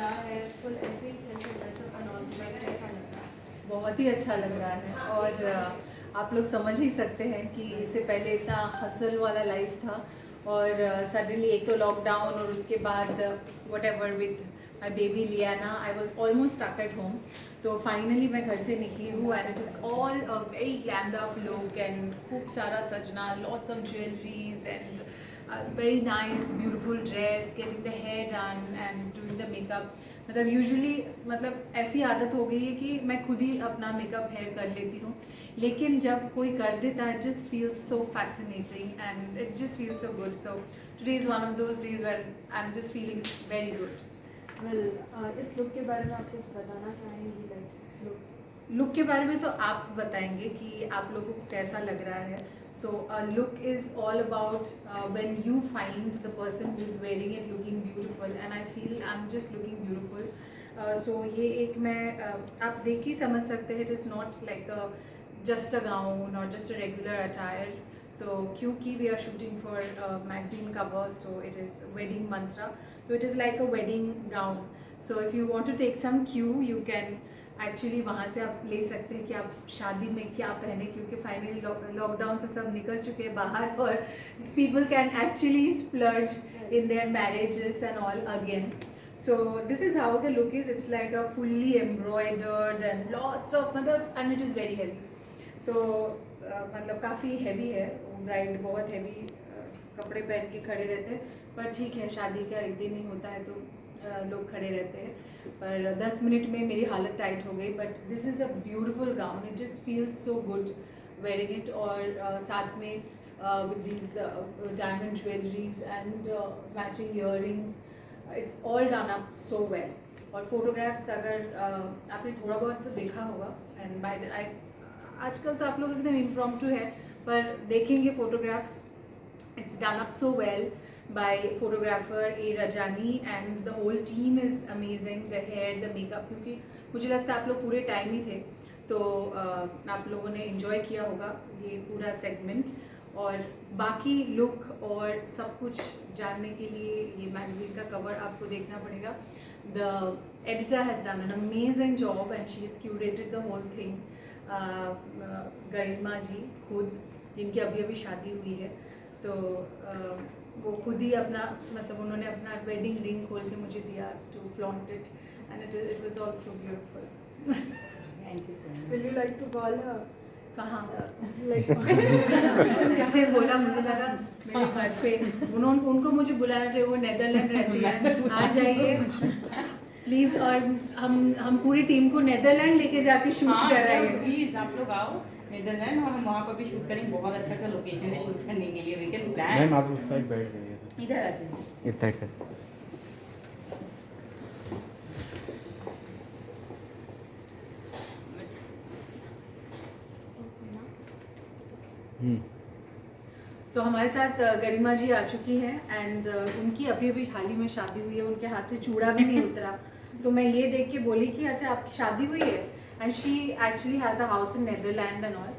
रहा है फुल ऐसे ही खेल के ड्रेसअप एंड ऑल, कैसा लग रहा है? बहुत ही अच्छा लग रहा है और आप लोग समझ ही सकते हैं कि इससे पहले इतना हसल वाला लाइफ था और सडनली एक तो लॉकडाउन और उसके बाद whatever with my baby Liana I was almost stuck at home. तो फाइनली मैं घर से निकली हूँ and it is all a very glammed up look and खूब सारा सजना, lots of jewelleries and very nice beautiful dress, getting the hair done and doing the makeup। मतलब यूजुअली मतलब ऐसी आदत हो गई है कि मैं खुद ही अपना मेकअप हेयर कर लेती हूँ, लेकिन जब कोई कर देता है just feels so fascinating and it just feels so good. So today is one of those days when I am just feeling very good. Well इस लुक के बारे में आप कुछ बताना चाहेंगी? लाइक लुक के बारे में तो आप बताएंगे कि आप लोगों को कैसा लग रहा है। So look is all about when you find the person who is wearing it looking beautiful and I feel I am just looking beautiful. So ये एक मैं आप देख ही समझ सकते हैं, it is not like just a gown और जस्ट अ रेगुलर अटायर। तो क्योंकि we are shooting for magazine cover, so it is wedding mantra, so it is like a wedding gown। so if you want to take some cue you can actually वहाँ से आप ले सकते हैं कि आप शादी में क्या पहने, क्योंकि फाइनली लॉकडाउन से सब निकल चुके हैं बाहर और people can actually splurge in their marriages and all again। so this is how the look is, it's like a fully embroidered and lots of मतलब and it is very heavy। तो मतलब काफ़ी हैवी है, bride बहुत heavy कपड़े पहन के खड़े रहते हैं, पर ठीक है शादी का एक दिन ही होता है तो लोग खड़े रहते हैं। पर 10 मिनट में मेरी हालत टाइट हो गई, but this is a beautiful gown, it just feels so good wearing it. और साथ में with these diamond jewelleries and matching earrings, it's all done up so well. और फोटोग्राफ्स अगर आपने थोड़ा बहुत तो देखा होगा एंड बाय द आजकल तो आप लोग एकदम इम्प्रॉम्प्टू है, पर देखेंगे photographs, it's done up so well by photographer A Rajani and the whole team is amazing, the hair, the makeup, क्योंकि मुझे लगता है आप लोग पूरे टाइम ही थे तो आप लोगों ने enjoy किया होगा ये पूरा segment। और बाकी लुक और सब कुछ जानने के लिए ये मैगजीन का कवर आपको देखना पड़ेगा। The editor has done an amazing job and she has curated the whole thing। गरिमा जी खुद, जिनकी अभी अभी शादी हुई है, तो वो खुद ही अपना मतलब उन्होंने अपना वेडिंग रिंग खोल के मुझे दिया to flaunt it and it was also beautiful. Thank you so much. Will you like to call her? कहाँ लाइक ऐसे बोला, मुझे लगा मेरे घर पे उनको मुझे बुलाना चाहिए, वो नेदरलैंड रहती है, आ जाइए प्लीज़। और हम पूरी टीम को नेदरलैंड लेके जाके शूट कर रहे हैं। प्लीज आप लोग आओ नेदरलैंड और हम वहाँ पर भी शूट करेंगे। बहुत अच्छा अच्छा लोकेशन है शूट करने के लिए। We can plan. मैम आप उस साइड बैठ जाइए, इधर आ जाइए। इस साइड पे। तो हमारे साथ गरिमा जी आ चुकी हैं एंड उनकी अभी अभी हाल ही में शादी हुई है, उनके हाथ से चूड़ा भी नहीं उतरा। तो मैं ये देख के बोली कि अच्छा आपकी शादी हुई है, and she actually has a house in Netherland and all.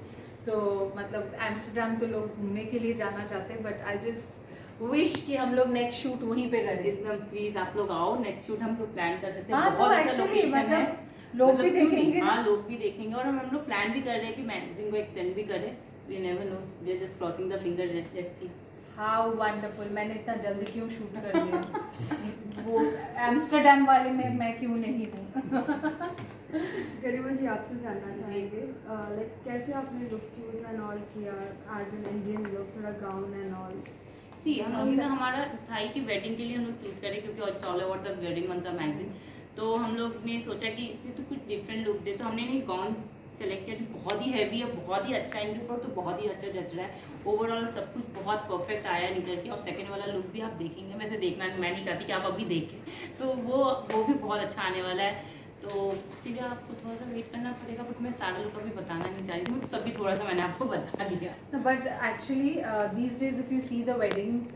So मतलब एम्स्टरडम तो लोग घूमने के लिए जाना चाहते हैं, बट आई जस्ट विश कि हम लोग नेक्स्ट शूट वहीं पे करें। एकदम प्लीज आप लोग आओ, नेक्स्ट शूट हम लोग प्लान कर सकते हैं। हाँ, तो बहुत अच्छा actually लोकेशन है, मतलब लोग भी क्यों नहीं? देखेंगे ना। हाँ लोग भी देखेंगे और हम लोग प्लान भी कर रहे हैं कि मैगजीन को एक्सटेंड भी करें। We never know, we are just crossing the finger, let's see. How wonderful, मैंने इतना जल्दी क्यों शूट कर लिया वो एम्स्टरडम वाले में मैं क्यों नहीं हूँ। गरिमा जी आपसे जानना चाहेंगे लाइक कैसे आपने लुक चूज एंड ऑल किया एज एन इंडियन लुक, थोड़ा गाउन एंड ऑल? सी हम लोग ना हमारा था कि वेडिंग के लिए हम लोग चूज़ करें, क्योंकि it's all about the wedding month magazine. तो हम लोग ने सोचा कि इसमें तो कुछ डिफरेंट लुक दे, तो हमने नहीं गाउन सेलेक्ट किया। बहुत ही हैवी है, बहुत ही अच्छा है, इनके ऊपर तो बहुत ही अच्छा जच रहा है। ओवरऑल सब कुछ बहुत परफेक्ट आया निकल के। और सेकंड वाला लुक भी आप देखेंगे, वैसे देखना मैं नहीं चाहती कि आप अभी देखें, तो वो भी बहुत अच्छा आने वाला है। तो उसके लिए आपको थोड़ा सा वेट करना पड़ेगा, बट मैं सारा लुक अभी बताना नहीं चाह रही थी, तो तभी थोड़ा सा मैंने आपको बता दिया। But actually these days if you see the weddings,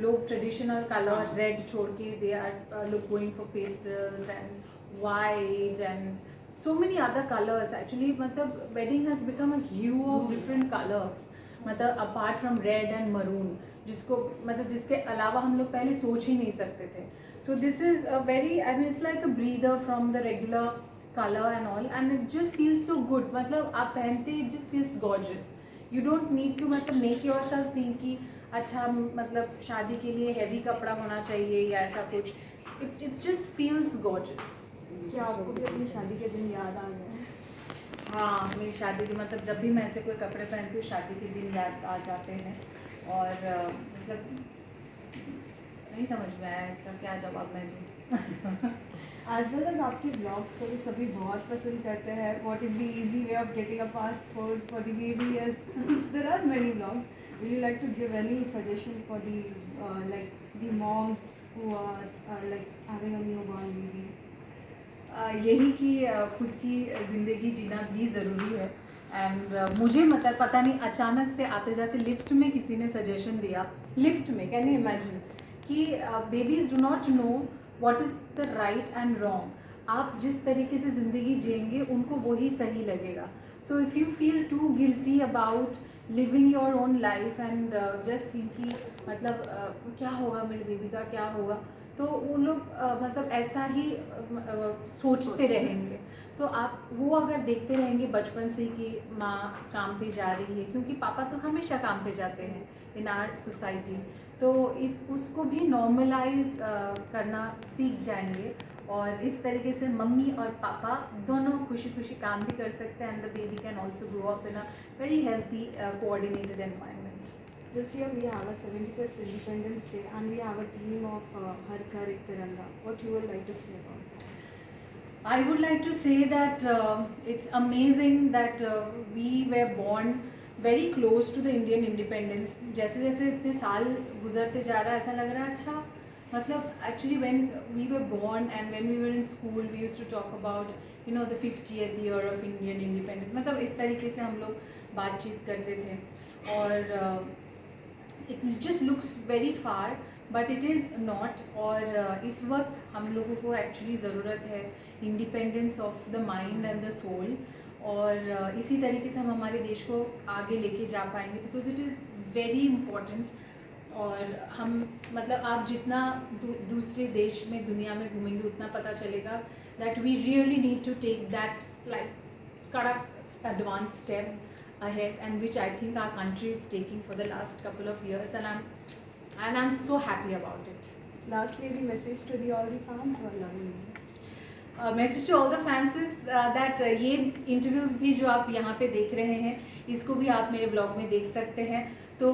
लोग ट्रेडिशनल कलर रेड छोड़ के they are look going for pastels and white and so many other colors actually। मतलब wedding has become a hue of different colors, मतलब apart from red and maroon, जिसको मतलब जिसके अलावा हम लोग पहले सोच ही नहीं सकते थे। So this is a very, I mean, it's like a breather from the regular color and all, and it just feels so good. मतलब आप पहनते it just feels gorgeous. You don't need to मतलब make yourself think कि अच्छा मतलब शादी के लिए heavy कपड़ा होना चाहिए या ऐसा कुछ. It just feels gorgeous. क्या आपको भी अपनी शादी के दिन याद आ गए? हाँ, मेरी शादी के मतलब जब भी मैं ऐसे कोई कपड़े पहनती हूँ शादी के दिन याद आ जाते हैं. और मतलब नहीं समझ में आया इसका क्या जवाब मैं दूँ. As well as आपके vlogs को भी सभी बहुत पसंद करते हैं. What is the easy way of getting a passport for the baby? Yes, there are many vlogs. Would you like to give any suggestion for the the moms who are like having a newborn baby? यही कि खुद की ज़िंदगी जीना भी ज़रूरी है. And मुझे मतलब पता नहीं अचानक से आते जाते लिफ्ट में किसी ने सजेशन दिया, लिफ्ट में, कैन यू इमेजिन, कि babies do not know what is the right and wrong. आप जिस तरीके से ज़िंदगी जिएंगे उनको वही सही लगेगा. So if you feel too guilty about living your own life and just think कि मतलब क्या होगा मेरे बेबी का, क्या होगा, तो उन लोग मतलब ऐसा ही सोचते रहेंगे. तो आप वो अगर देखते रहेंगे बचपन से कि माँ काम पे जा रही है, क्योंकि पापा तो हमेशा काम पे जाते हैं इन आवर सोसाइटी, तो उसको भी नॉर्मलाइज करना सीख जाएंगे. और इस तरीके से मम्मी और पापा दोनों खुशी खुशी काम भी कर सकते हैं. And the baby can also grow up in a very healthy coordinated environment. This year we have a 75th Independence Day and we have a theme of Har Ghar Ek Tiranga. What you would like to say about that? I would like to say that it's amazing that we were born very close to the Indian independence. जैसे जैसे इतने साल गुजरते जा रहा है ऐसा लग रहा है अच्छा मतलब actually when we were born and when we were in school we used to talk about the 50th year of Indian independence. मतलब इस तरीके से हम लोग बातचीत करते थे और it just looks very far but it is not. और इस वक्त हम लोगों को एक्चुअली ज़रूरत है independence of the mind and the soul. और इसी तरीके से हम हमारे देश को आगे लेके जा पाएंगे because it is very important. और हम मतलब आप जितना दूसरे देश में दुनिया में घूमेंगे उतना पता चलेगा that we really need to take that like कड़क advance step ahead, and which I think our country is taking for the last couple of years, and I'm so happy about it. Lastly, the message to all the fans who are loving you. Message to all the fans is that ये interview भी जो आप यहाँ पे देख रहे हैं इसको भी आप मेरे ब्लॉग में देख सकते हैं. तो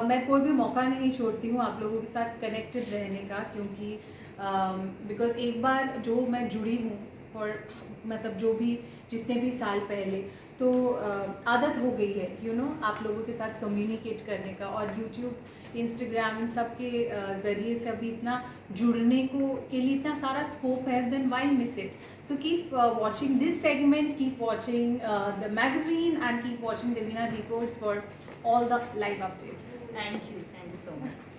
मैं कोई भी मौका नहीं छोड़ती हूँ आप लोगों के साथ कनेक्टेड रहने का, क्योंकि बिकॉज एक बार जो मैं जुड़ी हूँ और मतलब जो भी जितने भी साल पहले तो आदत हो गई है आप लोगों के साथ कम्युनिकेट करने का. और यूट्यूब इंस्टाग्राम इन सब के ज़रिए से अभी इतना जुड़ने के लिए इतना सारा स्कोप है, then why miss it. So keep watching this segment, keep watching the magazine and keep watching Devina decodes for all the live updates. Thank you so much.